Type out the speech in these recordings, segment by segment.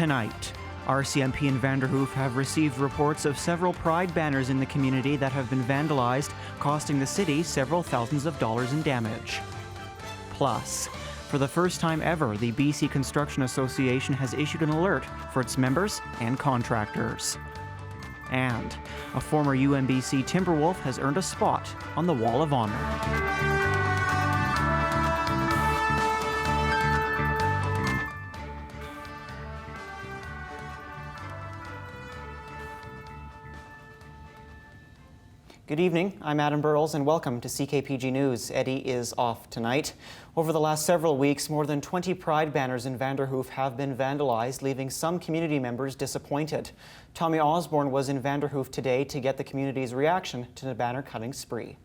Tonight, RCMP and Vanderhoof have received reports of several pride banners in the community that have been vandalized, costing the city several thousands of dollars in damage. Plus, for the first time ever, the BC Construction Association has issued an alert for its members and contractors. And a former UNBC Timberwolf has earned a spot on the Wall of Honor. Good evening, I'm Adam Burles and welcome to CKPG News. Eddie is off tonight. Over the last several weeks, more than 20 pride banners in Vanderhoof have been vandalized, leaving some community members disappointed. Tommy Osborne was in Vanderhoof today to get the community's reaction to the banner cutting spree.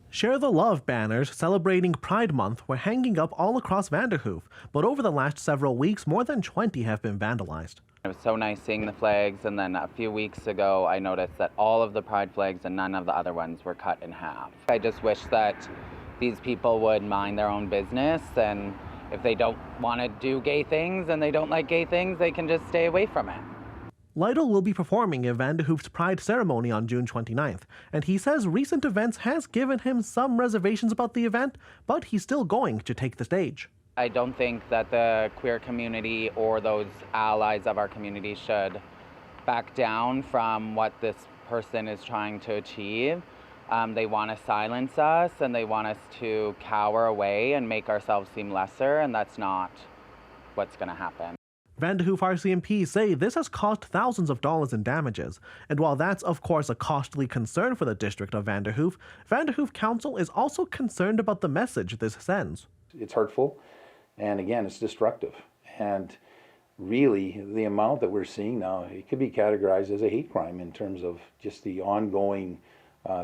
Share the Love banners celebrating Pride Month were hanging up all across Vanderhoof, but over the last several weeks, more than 20 have been vandalized. It was so nice seeing the flags, and then a few weeks ago I noticed that all of the pride flags and none of the other ones were cut in half. I just wish that these people would mind their own business, and if they don't want to do gay things and they don't like gay things, they can just stay away from it. Lytle will be performing in Vanderhoof's Pride ceremony on June 29th, and he says recent events has given him some reservations about the event, but he's still going to take the stage. I don't think that the queer community or those allies of our community should back down from what this person is trying to achieve. They want to silence us and they want us to cower away and make ourselves seem lesser, and that's not what's going to happen. Vanderhoof RCMP say this has cost thousands of dollars in damages, and while that's of course a costly concern for the district of Vanderhoof, Vanderhoof Council is also concerned about the message this sends. It's hurtful. And again, it's destructive. And really, the amount that we're seeing now, it could be categorized as a hate crime in terms of just the ongoing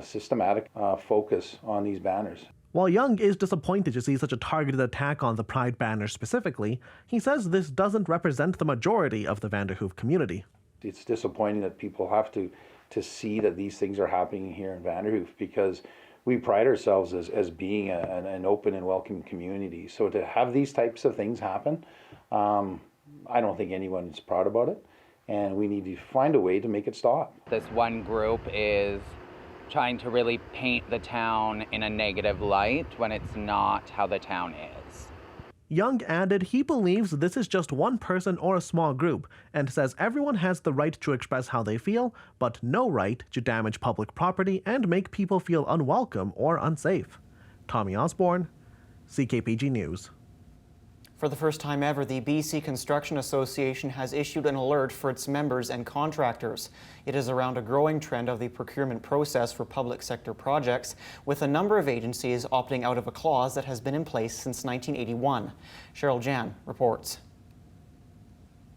systematic focus on these banners. While Young is disappointed to see such a targeted attack on the Pride banner specifically, he says this doesn't represent the majority of the Vanderhoof community. It's disappointing that people have to see that these things are happening here in Vanderhoof, because we pride ourselves as being an open and welcoming community. So to have these types of things happen, I don't think anyone's proud about it, and we need to find a way to make it stop. This one group is trying to really paint the town in a negative light when it's not how the town is. Young added he believes this is just one person or a small group, and says everyone has the right to express how they feel, but no right to damage public property and make people feel unwelcome or unsafe. Tommy Osborne, CKPG News. For the first time ever, the BC Construction Association has issued an alert for its members and contractors. It is around a growing trend of the procurement process for public sector projects, with a number of agencies opting out of a clause that has been in place since 1981. Cheryl Jan reports.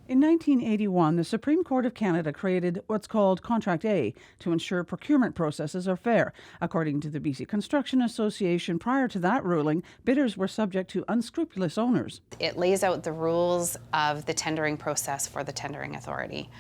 In 1981, the Supreme Court of Canada created what's called Contract A to ensure procurement processes are fair. According to the BC Construction Association, prior to that ruling, bidders were subject to unscrupulous owners. It lays out the rules of the tendering process for the tendering authority.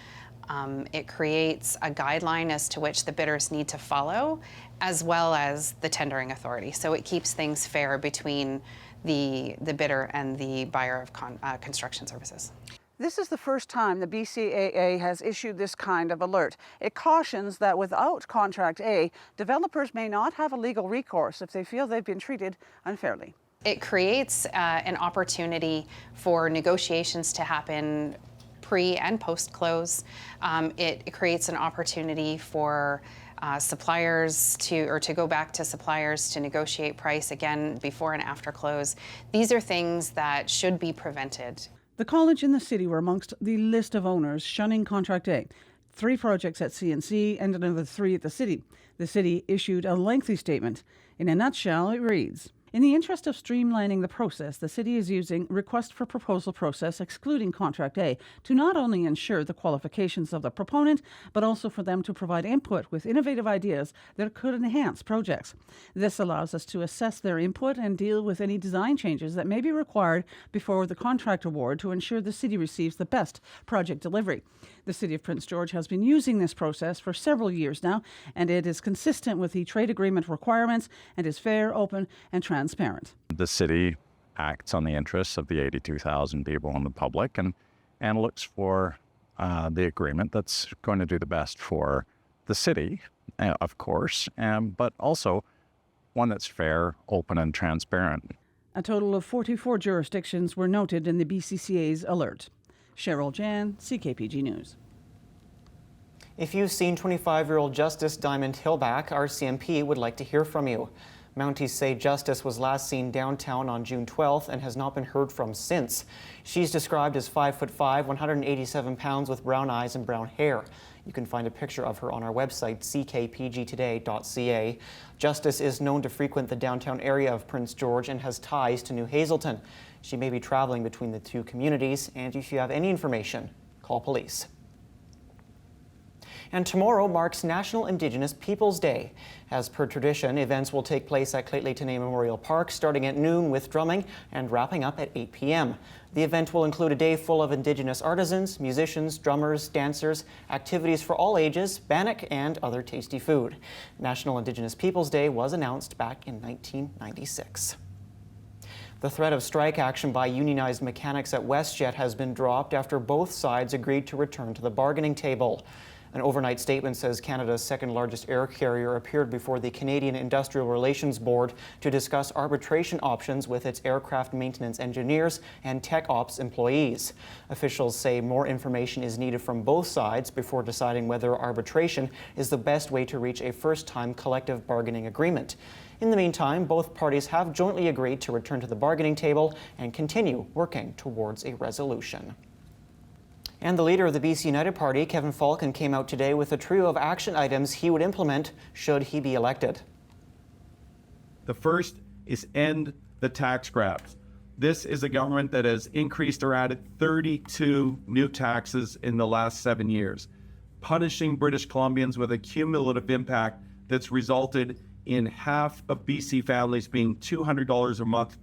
It creates a guideline as to which the bidders need to follow, as well as the tendering authority. So it keeps things fair between the bidder and the buyer of construction services. This is the first time the BCAA has issued this kind of alert. It cautions that without Contract A, developers may not have a legal recourse if they feel they've been treated unfairly. It creates an opportunity for negotiations to happen pre and post close. It creates an opportunity for suppliers to go back to suppliers to negotiate price again before and after close. These are things that should be prevented. The college and the city were amongst the list of owners shunning Contract A. 3 projects at CNC and another 3 at the city. The city issued a lengthy statement. In a nutshell, it reads, in the interest of streamlining the process, the city is using request for proposal process excluding Contract A to not only ensure the qualifications of the proponent, but also for them to provide input with innovative ideas that could enhance projects. This allows us to assess their input and deal with any design changes that may be required before the contract award to ensure the city receives the best project delivery. The City of Prince George has been using this process for several years now, and it is consistent with the trade agreement requirements and is fair, open, and transparent. The city acts on the interests of the 82,000 people in the public, and and looks for the agreement that's going to do the best for the city, of course, but also one that's fair, open, and transparent. A total of 44 jurisdictions were noted in the BCCA's alert. Cheryl Jan, CKPG News. If you've seen 25-year-old Justice Diamond Hillback, RCMP would like to hear from you. Mounties say Justice was last seen downtown on June 12th and has not been heard from since. She's described as 5'5", 187 pounds with brown eyes and brown hair. You can find a picture of her on our website, ckpgtoday.ca. Justice is known to frequent the downtown area of Prince George and has ties to New Hazelton. She may be traveling between the two communities, and if you have any information, call police. And tomorrow marks National Indigenous Peoples Day. As per tradition, events will take place at Lheidli Memorial Park starting at noon with drumming and wrapping up at 8 p.m. The event will include a day full of Indigenous artisans, musicians, drummers, dancers, activities for all ages, bannock, and other tasty food. National Indigenous Peoples Day was announced back in 1996. The threat of strike action by unionized mechanics at WestJet has been dropped after both sides agreed to return to the bargaining table. An overnight statement says Canada's second-largest air carrier appeared before the Canadian Industrial Relations Board to discuss arbitration options with its aircraft maintenance engineers and tech ops employees. Officials say more information is needed from both sides before deciding whether arbitration is the best way to reach a first-time collective bargaining agreement. In the meantime, both parties have jointly agreed to return to the bargaining table and continue working towards a resolution. And the leader of the BC United Party, Kevin Falcon, came out today with a trio of action items he would implement should he be elected. The first is end the tax grabs. This is a government that has increased or added 32 new taxes in the last 7 years, punishing British Columbians with a cumulative impact that's resulted in half of BC families being $200 a month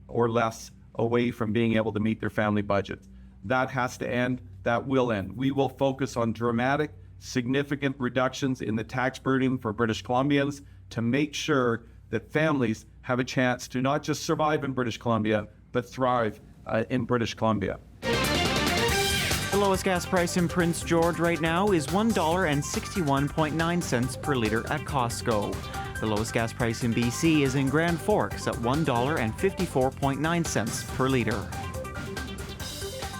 or less away from being able to meet their family budgets. That has to end. That will end. We will focus on dramatic, significant reductions in the tax burden for British Columbians to make sure that families have a chance to not just survive in British Columbia, but thrive in British Columbia. The lowest gas price in Prince George right now is $1.61.9 per liter at Costco. The lowest gas price in BC is in Grand Forks at $1.54.9 per liter.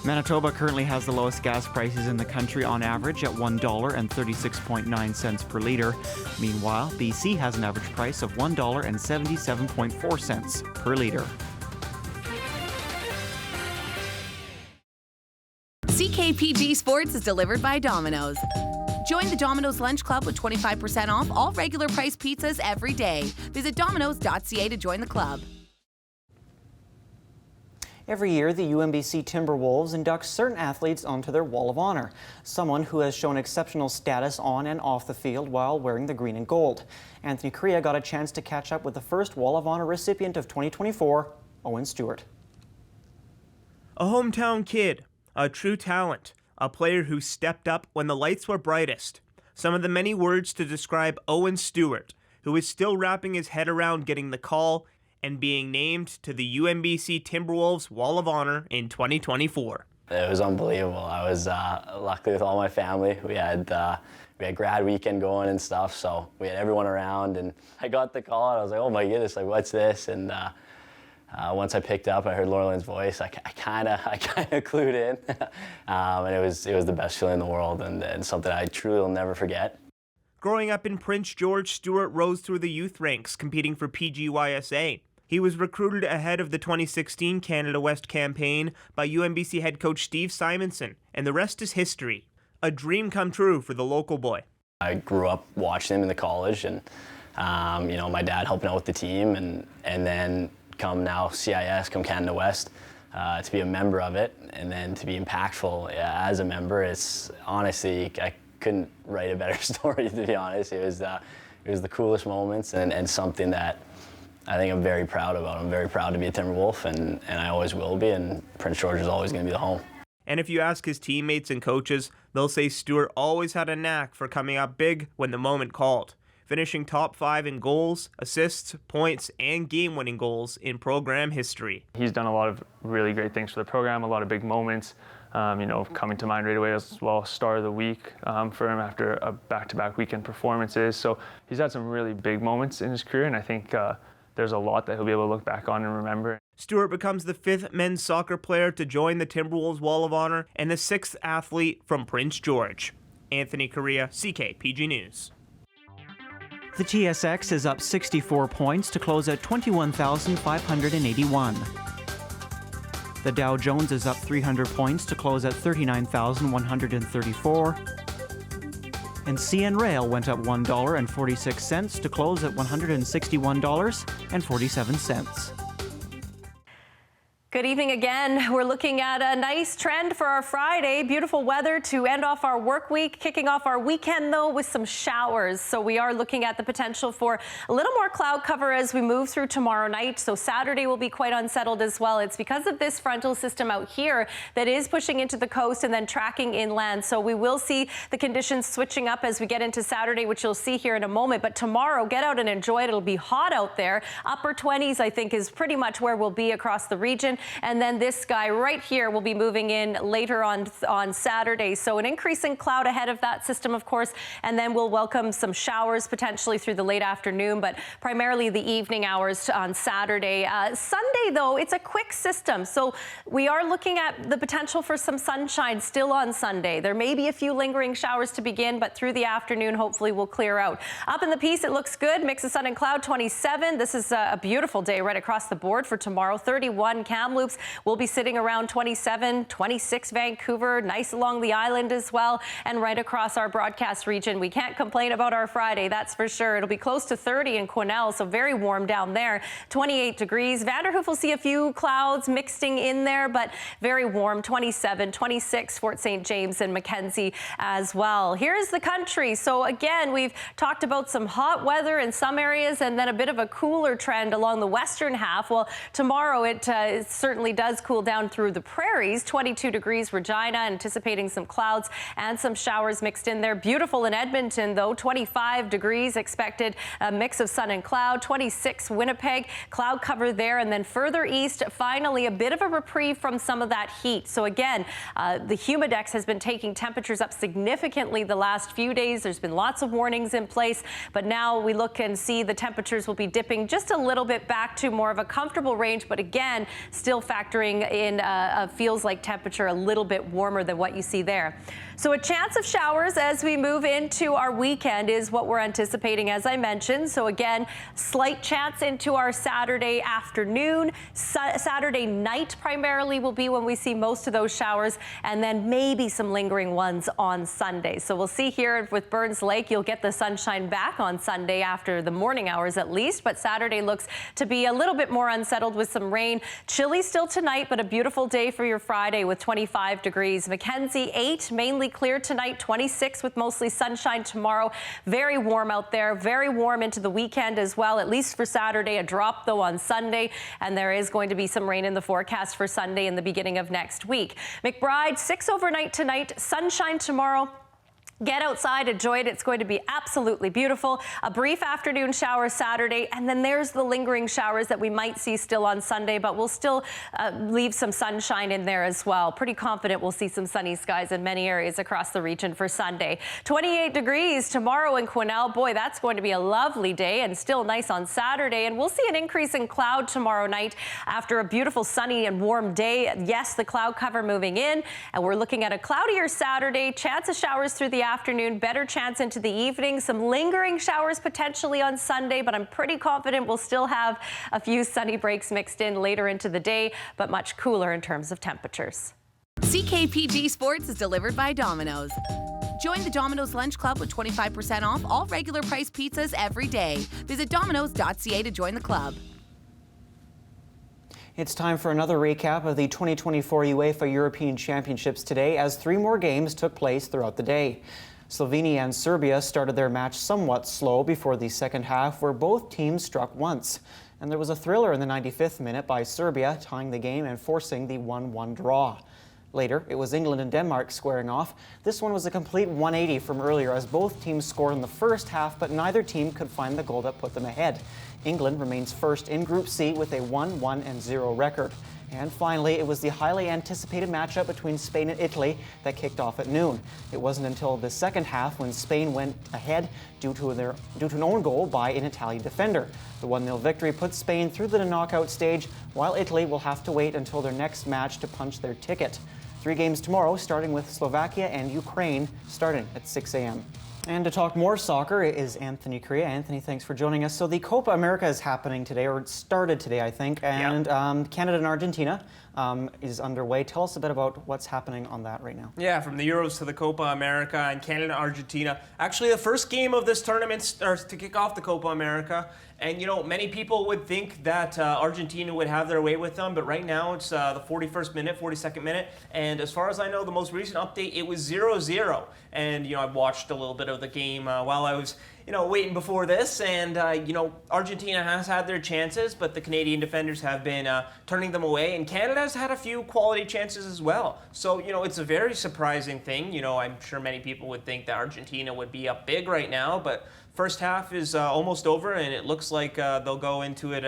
Manitoba currently has the lowest gas prices in the country on average at $1.36.9 per liter. Meanwhile, BC has an average price of $1.77.4 per liter. CKPG Sports is delivered by Domino's. Join the Domino's Lunch Club with 25% off all regular price pizzas every day. Visit dominos.ca to join the club. Every year, the UNBC Timberwolves induct certain athletes onto their Wall of Honor. Someone who has shown exceptional status on and off the field while wearing the green and gold. Anthony Correa got a chance to catch up with the first Wall of Honor recipient of 2024, Owen Stewart. A hometown kid, a true talent, a player who stepped up when the lights were brightest. Some of the many words to describe Owen Stewart, who is still wrapping his head around getting the call and being named to the UNBC Timberwolves Wall of Honor in 2024. It was unbelievable. I was lucky with all my family. We had grad weekend going and stuff, so we had everyone around, and I got the call and I was like, oh my goodness, like what's this? And once I picked up, I heard Laurelyn's voice. I kind of clued in, and it was the best feeling in the world, and something I truly will never forget. Growing up in Prince George, Stewart rose through the youth ranks, competing for PGYSA. He was recruited ahead of the 2016 Canada West campaign by UNBC head coach Steve Simonson, and the rest is history. A dream come true for the local boy. I grew up watching him in the college, and my dad helping out with the team, and then come now CIS, come Canada West, to be a member of it, and then to be impactful as a member. It's honestly, I couldn't write a better story, to be honest. It was the coolest moments, and something that I think I'm very proud about. I'm very proud to be a Timberwolf, and I always will be, and Prince George is always going to be the home. And if you ask his teammates and coaches, they'll say Stewart always had a knack for coming up big when the moment called, finishing top 5 in goals, assists, points, and game-winning goals in program history. He's done a lot of really great things for the program, a lot of big moments. coming to mind right away as well, star of the week for him after a back-to-back weekend performances. So he's had some really big moments in his career, and I think there's a lot that he'll be able to look back on and remember. Stewart becomes the 5th men's soccer player to join the Timberwolves Wall of Honor and the 6th athlete from Prince George. Anthony Correa, CKPG News. The TSX is up 64 points to close at 21,581. The Dow Jones is up 300 points to close at 39,134. And CN Rail went up $1.46 to close at $161.47. Good evening again. We're looking at a nice trend for our Friday. Beautiful weather to end off our work week, kicking off our weekend though with some showers. So we are looking at the potential for a little more cloud cover as we move through tomorrow night. So Saturday will be quite unsettled as well. It's because of this frontal system out here that is pushing into the coast and then tracking inland. So we will see the conditions switching up as we get into Saturday, which you'll see here in a moment. But tomorrow, get out and enjoy it. It'll be hot out there. Upper 20s, I think, is pretty much where we'll be across the region. And then this guy right here will be moving in later on Saturday. So an increasing cloud ahead of that system, of course, and then we'll welcome some showers potentially through the late afternoon, but primarily the evening hours on Saturday. Sunday, though, it's a quick system. So we are looking at the potential for some sunshine still on Sunday. There may be a few lingering showers to begin, but through the afternoon, hopefully we'll clear out. Up in the Peace, it looks good. Mix of sun and cloud, 27. This is a beautiful day right across the board for tomorrow. 31 Kamloops. We'll be sitting around 27, 26 Vancouver, nice along the island as well, and right across our broadcast region. We can't complain about our Friday, that's for sure. It'll be close to 30 in Quesnel, so very warm down there. 28 degrees. Vanderhoof will see a few clouds mixing in there, but very warm. 27, 26 Fort St. James and Mackenzie as well. Here's the country. So again, we've talked about some hot weather in some areas and then a bit of a cooler trend along the western half. Well, tomorrow it certainly does cool down through the prairies. 22 degrees Regina, anticipating some clouds and some showers mixed in there. Beautiful in Edmonton, though. 25 degrees expected, a mix of sun and cloud. 26 Winnipeg, cloud cover there. And then further east, finally, a bit of a reprieve from some of that heat. So again, the humidex has been taking temperatures up significantly the last few days. There's been lots of warnings in place, but now we look and see the temperatures will be dipping just a little bit back to more of a comfortable range, but again, still factoring in a feels like temperature a little bit warmer than what you see there. So a chance of showers as we move into our weekend is what we're anticipating, as I mentioned. So again, slight chance into our Saturday afternoon. Saturday night primarily will be when we see most of those showers, and then maybe some lingering ones on Sunday. So we'll see here with Burns Lake, you'll get the sunshine back on Sunday after the morning hours at least, but Saturday looks to be a little bit more unsettled with some rain. Chilly still tonight, but a beautiful day for your Friday with 25 degrees. Mackenzie 8, mainly clear tonight, 26 with mostly sunshine tomorrow. Very warm out there, very warm into the weekend as well, at least for Saturday. A drop though on Sunday, and there is going to be some rain in the forecast for Sunday in the beginning of next week. McBride 6 overnight tonight, sunshine tomorrow. Get outside, enjoy it. It's going to be absolutely beautiful. A brief afternoon shower Saturday, and then there's the lingering showers that we might see still on Sunday, but we'll still leave some sunshine in there as well. Pretty confident we'll see some sunny skies in many areas across the region for Sunday. 28 degrees tomorrow in Quesnel. Boy, that's going to be a lovely day and still nice on Saturday. And we'll see an increase in cloud tomorrow night after a beautiful sunny and warm day. Yes, the cloud cover moving in, and we're looking at a cloudier Saturday. Chance of showers through the afternoon, better chance into the evening, some lingering showers potentially on Sunday, but I'm pretty confident we'll still have a few sunny breaks mixed in later into the day, but much cooler in terms of temperatures. CKPG Sports is delivered by Domino's. Join the Domino's Lunch Club with 25% off all regular price pizzas every day. Visit domino's.ca to join the club. It's time for another recap of the 2024 UEFA European Championships today, as 3 more games took place throughout the day. Slovenia and Serbia started their match somewhat slow before the second half, where both teams struck once. And there was a thriller in the 95th minute by Serbia, tying the game and forcing the 1-1 draw. Later, it was England and Denmark squaring off. This one was a complete 180 from earlier, as both teams scored in the first half, but neither team could find the goal that put them ahead. England remains first in Group C with a 1-1-0 record. And finally, it was the highly anticipated matchup between Spain and Italy that kicked off at noon. It wasn't until the second half when Spain went ahead due to an own goal by an Italian defender. The 1-0 victory puts Spain through the knockout stage, while Italy will have to wait until their next match to punch their ticket. 3 games tomorrow, starting with Slovakia and Ukraine, starting at 6 a.m. And to talk more soccer is Anthony Correa. Anthony, thanks for joining us. So the Copa America is happening today, or it started today, I think, and Canada and Argentina is underway. Tell us a bit about what's happening on that right now. Yeah, from the Euros to the Copa America and Canada, Argentina. Actually, the first game of this tournament starts to kick off the Copa America. And, you know, many people would think that Argentina would have their way with them, but right now it's the 41st minute, 42nd minute. And as far as I know, the most recent update, it was 0-0. And, you know, I've watched a little bit of the game while I was, you know, waiting before this. And, you know, Argentina has had their chances, but the Canadian defenders have been turning them away. And Canada has had a few quality chances as well. So, you know, it's a very surprising thing. You know, I'm sure many people would think that Argentina would be up big right now, but first half is almost over, and it looks like they'll go into it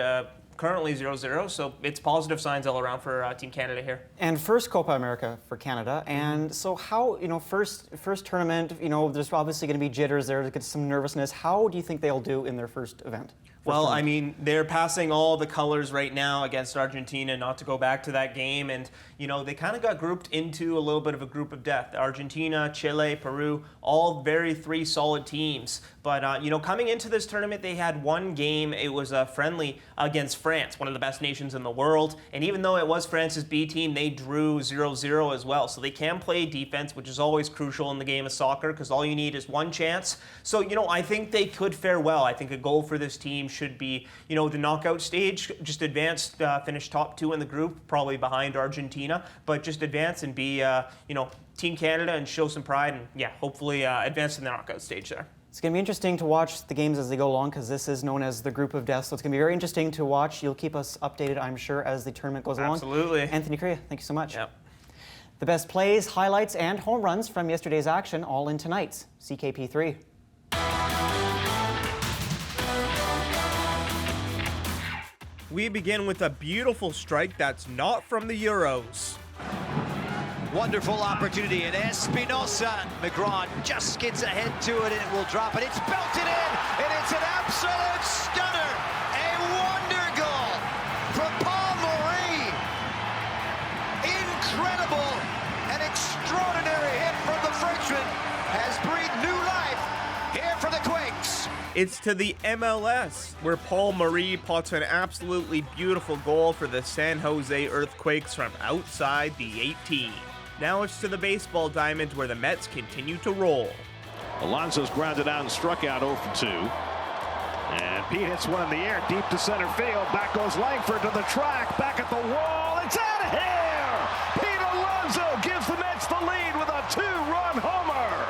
currently 0-0, so it's positive signs all around for Team Canada here. And first Copa America for Canada, and so how, you know, first tournament, you know, there's obviously going to be jitters there, there's some nervousness. How do you think they'll do in their first event? Well, I mean, they're passing all the colors right now against Argentina, not to go back to that game. And, you know, they kind of got grouped into a little bit of a group of death. Argentina, Chile, Peru, all very 3 solid teams. But, you know, coming into this tournament, they had one game. It was a friendly against France, one of the best nations in the world. And even though it was France's B team, they drew 0-0 as well. So they can play defense, which is always crucial in the game of soccer because all you need is one chance. So, you know, I think they could fare well. I think a goal for this team should be, you know, the knockout stage, just advance, finish top 2 in the group, probably behind Argentina, but just advance and be, you know, Team Canada and show some pride and, yeah, hopefully advance to the knockout stage there. It's going to be interesting to watch the games as they go along because this is known as the group of death, so it's going to be very interesting to watch. You'll keep us updated, I'm sure, as the tournament goes along. Absolutely. Anthony Correa, thank you so much. Yep. The best plays, highlights, and home runs from yesterday's action all in tonight's CKP3. We begin with a beautiful strike that's not from the Euros. Wonderful opportunity, and Espinosa. McGraw just skids ahead to it, and it will drop it. It's belted in, and it's an absolute stunner. A wonder goal from Paul Marie. Incredible, an extraordinary hit from the Frenchman has breathed new life here for the Quakes. It's to the MLS, where Paul Marie pots an absolutely beautiful goal for the San Jose Earthquakes from outside the 18. Now it's to the baseball diamond, where the Mets continue to roll. Alonso's grounded out and struck out 0-2. And Pete hits one in the air deep to center field. Back goes Langford to the track, back at the wall. It's out of here! Pete Alonso gives the Mets the lead with a 2-run homer.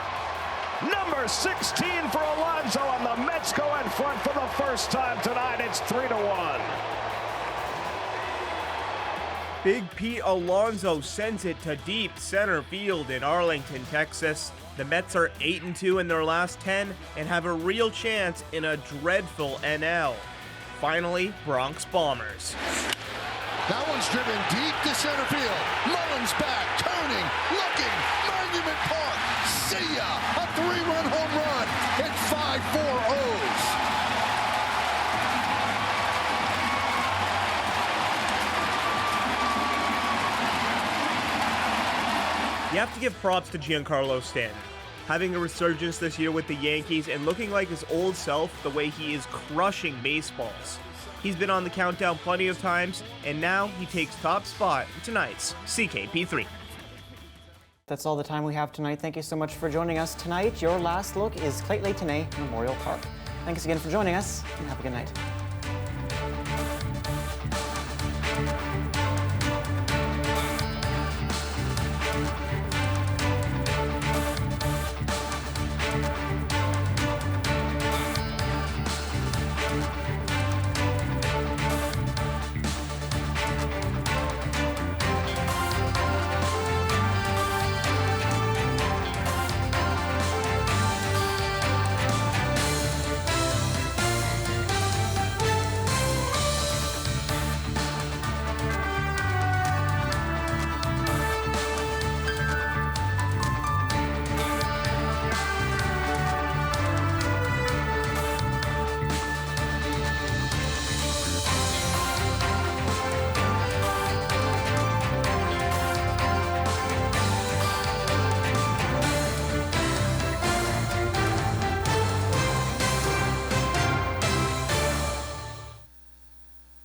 Number 16 for Alonso, and the Mets go in front for the first time tonight. It's 3-1. Big Pete Alonso sends it to deep center field in Arlington, Texas. The Mets are 8-2 in their last 10 and have a real chance in a dreadful NL. Finally, Bronx Bombers. That one's driven deep to center field. Mullins back, turning, looking, Monument Park. See ya! A 3-run home run and 5-4 O's. You have to give props to Giancarlo Stanton. Having a resurgence this year with the Yankees and looking like his old self the way he is crushing baseballs. He's been on the countdown plenty of times, and now he takes top spot in tonight's CKP3. That's all the time we have tonight. Thank you so much for joining us tonight. Your last look is Clayton Memorial Park. Thanks again for joining us, and have a good night.